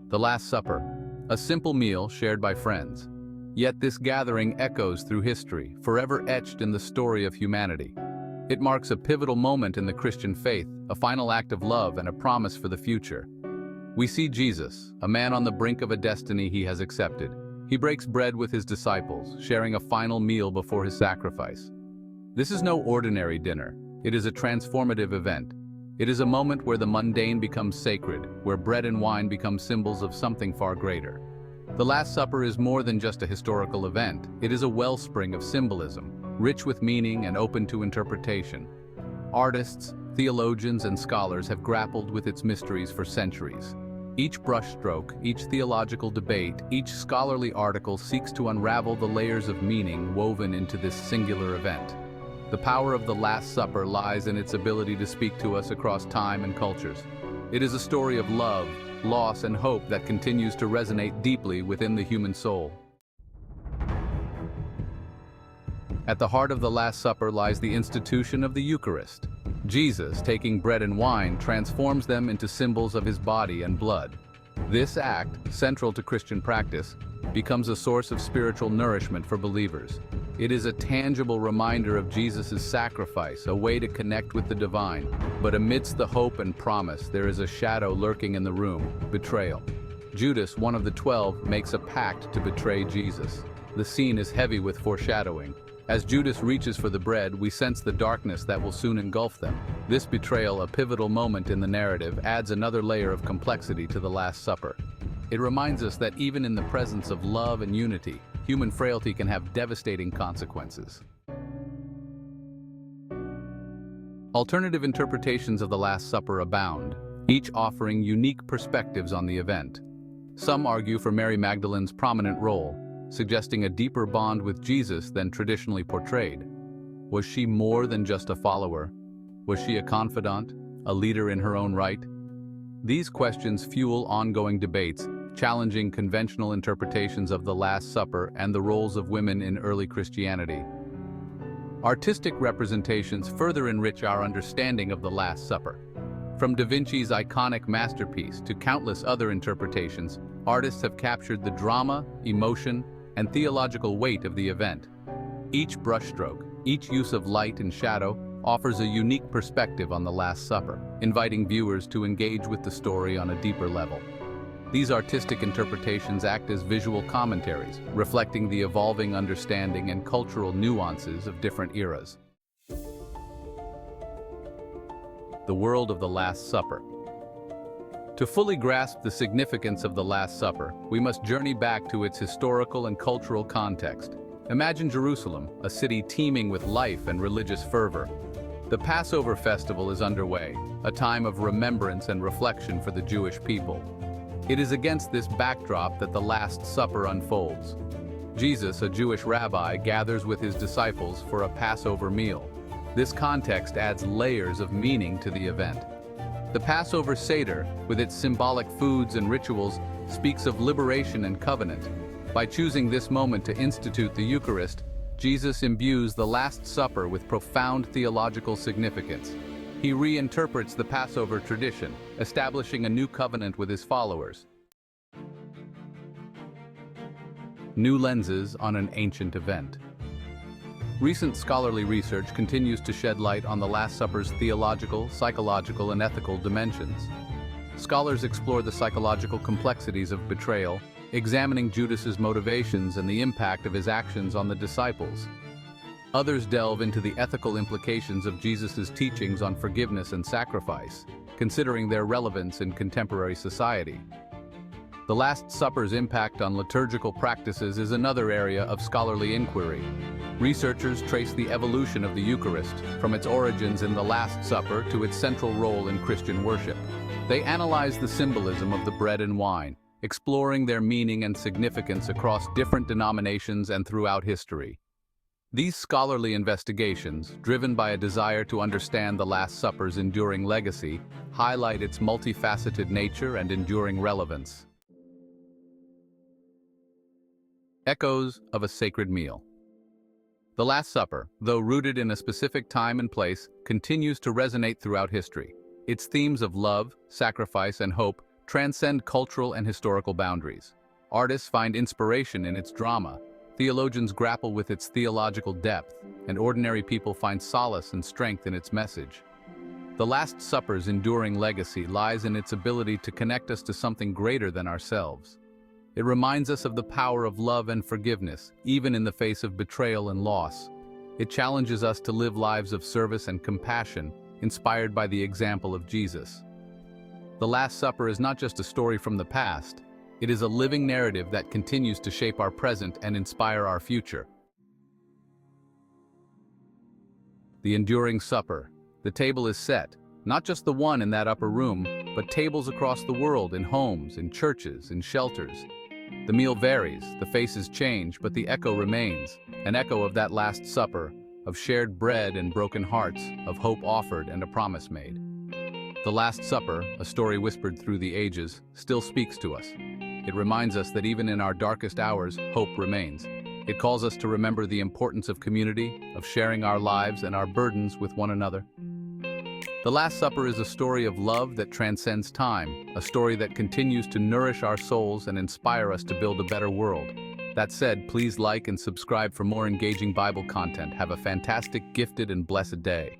The Last Supper, a simple meal shared by friends. Yet this gathering echoes through history, forever etched in the story of humanity. It marks a pivotal moment in the Christian faith, a final act of love and a promise for the future. We see Jesus, a man on the brink of a destiny he has accepted. He breaks bread with his disciples, sharing a final meal before his sacrifice. This is no ordinary dinner. It is a transformative event. It is a moment where the mundane becomes sacred, where bread and wine become symbols of something far greater. The Last Supper is more than just a historical event. It is a wellspring of symbolism, rich with meaning and open to interpretation. Artists, theologians, and scholars have grappled with its mysteries for centuries. Each brushstroke, each theological debate, each scholarly article seeks to unravel the layers of meaning woven into this singular event. The power of the Last Supper lies in its ability to speak to us across time and cultures. It is a story of love, loss, and hope that continues to resonate deeply within the human soul. At the heart of the Last Supper lies the institution of the Eucharist. Jesus, taking bread and wine, transforms them into symbols of his body and blood. This act, central to Christian practice, becomes a source of spiritual nourishment for believers. It is a tangible reminder of Jesus' sacrifice, a way to connect with the divine. But amidst the hope and promise, there is a shadow lurking in the room: betrayal. Judas, one of the 12, makes a pact to betray Jesus. The scene is heavy with foreshadowing. As Judas reaches for the bread, we sense the darkness that will soon engulf them. This betrayal, a pivotal moment in the narrative, adds another layer of complexity to the Last Supper. It reminds us that even in the presence of love and unity, human frailty can have devastating consequences. Alternative interpretations of the Last Supper abound, each offering unique perspectives on the event. Some argue for Mary Magdalene's prominent role, suggesting a deeper bond with Jesus than traditionally portrayed. Was she more than just a follower? Was she a confidant, a leader in her own right? These questions fuel ongoing debates, challenging conventional interpretations of the Last Supper and the roles of women in early Christianity. Artistic representations further enrich our understanding of the Last Supper. From Da Vinci's iconic masterpiece to countless other interpretations, artists have captured the drama, emotion, and theological weight of the event. Each brushstroke, each use of light and shadow, offers a unique perspective on the Last Supper, inviting viewers to engage with the story on a deeper level. These artistic interpretations act as visual commentaries, reflecting the evolving understanding and cultural nuances of different eras. The world of the Last Supper. To fully grasp the significance of the Last Supper, we must journey back to its historical and cultural context. Imagine Jerusalem, a city teeming with life and religious fervor. The Passover festival is underway, a time of remembrance and reflection for the Jewish people. It is against this backdrop that the Last Supper unfolds. Jesus, a Jewish rabbi, gathers with his disciples for a Passover meal. This context adds layers of meaning to the event. The Passover Seder, with its symbolic foods and rituals, speaks of liberation and covenant. By choosing this moment to institute the Eucharist, Jesus imbues the Last Supper with profound theological significance. He reinterprets the Passover tradition, establishing a new covenant with his followers. New lenses on an ancient event. Recent scholarly research continues to shed light on the Last Supper's theological, psychological, and ethical dimensions. Scholars explore the psychological complexities of betrayal, examining Judas's motivations and the impact of his actions on the disciples. Others delve into the ethical implications of Jesus' teachings on forgiveness and sacrifice, considering their relevance in contemporary society. The Last Supper's impact on liturgical practices is another area of scholarly inquiry. Researchers trace the evolution of the Eucharist, from its origins in the Last Supper to its central role in Christian worship. They analyze the symbolism of the bread and wine, exploring their meaning and significance across different denominations and throughout history. These scholarly investigations, driven by a desire to understand the Last Supper's enduring legacy, highlight its multifaceted nature and enduring relevance. Echoes of a sacred meal. The Last Supper, though rooted in a specific time and place, continues to resonate throughout history. Its themes of love, sacrifice, and hope transcend cultural and historical boundaries. Artists find inspiration in its drama, theologians grapple with its theological depth, and ordinary people find solace and strength in its message. The Last Supper's enduring legacy lies in its ability to connect us to something greater than ourselves. It reminds us of the power of love and forgiveness, even in the face of betrayal and loss. It challenges us to live lives of service and compassion, inspired by the example of Jesus. The Last Supper is not just a story from the past, it is a living narrative that continues to shape our present and inspire our future. The enduring supper. The table is set, not just the one in that upper room, but tables across the world in homes, in churches, in shelters. The meal varies, the faces change, but the echo remains, an echo of that Last Supper, of shared bread and broken hearts, of hope offered and a promise made. The Last Supper, a story whispered through the ages, still speaks to us. It reminds us that even in our darkest hours, hope remains. It calls us to remember the importance of community, of sharing our lives and our burdens with one another. The Last Supper is a story of love that transcends time, a story that continues to nourish our souls and inspire us to build a better world. That said, please like and subscribe for more engaging Bible content. Have a fantastic, gifted, and blessed day.